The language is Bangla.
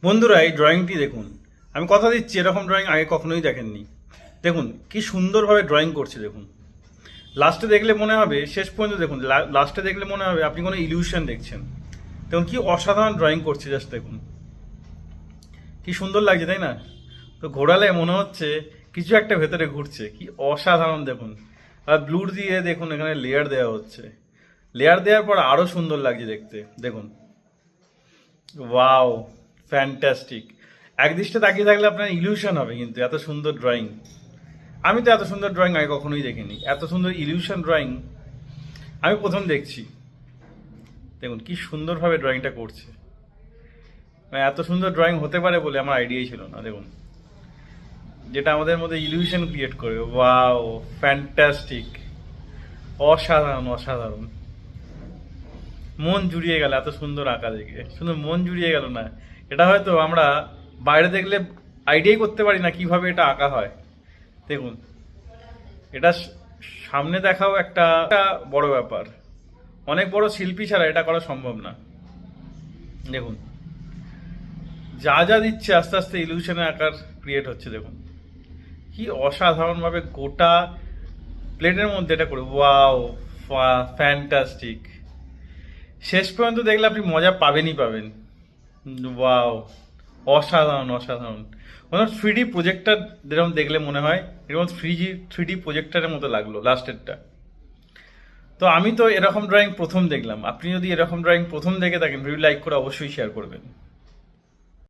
বন্ধুরা, এই ড্রয়িংটি দেখুন। আমি কথা দিচ্ছি, এরকম ড্রয়িং আগে কখনোই দেখেননি। দেখুন কি সুন্দরভাবে ড্রয়িং করছে। দেখুন লাস্টে দেখলে মনে হবে, শেষ পর্যন্ত দেখুন, লাস্টে দেখলে মনে হবে আপনি কোনো ইলিউশন দেখছেন। দেখুন কি অসাধারণ ড্রয়িং করছে, জাস্ট দেখুন কি সুন্দর লাগছে, তাই না? তো ঘোরালে মনে হচ্ছে কিছু একটা ভেতরে ঘুরছে, কি অসাধারণ দেখুন। আর ব্লুর দিয়ে দেখুন এখানে লেয়ার দেওয়া হচ্ছে, লেয়ার দেওয়ার পর আরো সুন্দর লাগছে দেখতে। দেখুন, ওয়াও, ফ্যান্টাস্টিক। এক দৃষ্টে তাকিয়ে থাকলে আপনার ইলিউশন হবে, কিন্তু এত সুন্দর ড্রয়িং। আমি তো এত সুন্দর ড্রয়িং আগে কখনোই দেখিনি, এত সুন্দর ইলিউশন ড্রয়িং আমি প্রথম দেখছি। দেখুন কি সুন্দরভাবে ড্রয়িংটা করছে। মানে এত সুন্দর ড্রয়িং হতে পারে বলে আমার আইডিয়াই ছিল না। দেখুন, যেটা আমাদের মধ্যে ইলিউশন ক্রিয়েট করবে। ওয়াও, ফ্যান্টাস্টিক, অসাধারণ অসাধারণ। মন জুড়িয়ে গেল এত সুন্দর আঁকা দেখে, শুধু মন জুড়িয়ে গেল না, এটা হয়তো আমরা বাইরে দেখলে আইডিয়াই করতে পারি না কিভাবে এটা আঁকা হয়। দেখুন, এটা সামনে দেখাও একটা একটা বড় ব্যাপার। অনেক বড় শিল্পী ছাড়া এটা করা সম্ভব না। দেখুন যা যা দিচ্ছে, আস্তে আস্তে ইলিউশনের আকার ক্রিয়েট হচ্ছে। দেখুন কি অসাধারণভাবে গোটা প্লেটের মধ্যে এটা করে। Wow, fantastic. শেষ পর্যন্ত দেখলে আপনি মজা পাবেনই পাবেন। ওয়াও, অসাধারণ অসাধারণ। মানে থ্রিডি প্রজেক্টর যেরকম দেখলে মনে হয়, এরকম থ্রিডি প্রজেক্টরের মতো লাগলো লাস্টেরটা। তো আমি তো এরকম ড্রয়িং প্রথম দেখলাম। আপনি যদি এরকম ড্রয়িং প্রথম দেখে থাকেন, ভিডিও লাইক করে অবশ্যই শেয়ার করবেন।